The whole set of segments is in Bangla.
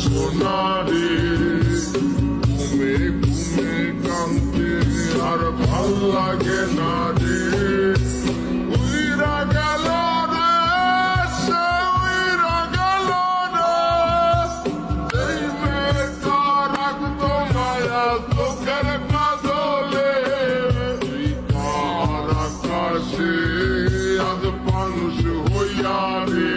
সোনারে ঘুমে ঘুমে কাঁদতে আর ভাল লাগে না রে উইরা গেল রে সে উইরা গেল রে এই মেয়েটা রাখতো মায়া চোখের কাজলে এই কার আকাশে আজ মানুষ হইয়া রে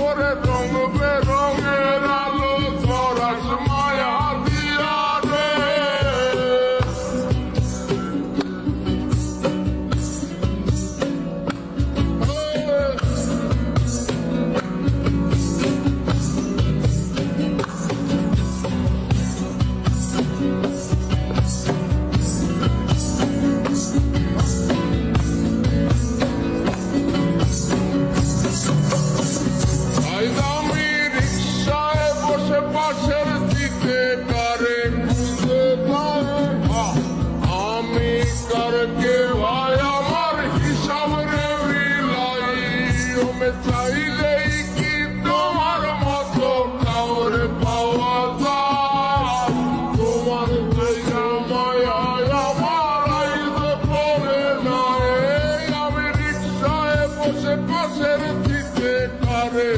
ওরে রঙ বেরঙের আলো ধরাস মায়া দিয়া রে আমি রিক্সায় বসে পাশের দিকে কারে খুঁজে পাই আমি কারকে ভাই আমার হিসাব রে মিলাই ওমে চাইলেই কি তোমার মতো কাউরে পাওয়া যায় তোমার জায়গা মায়া আমার আইতে পড়ে না আমি রিক্সায় বসে পাশের দিকে কারে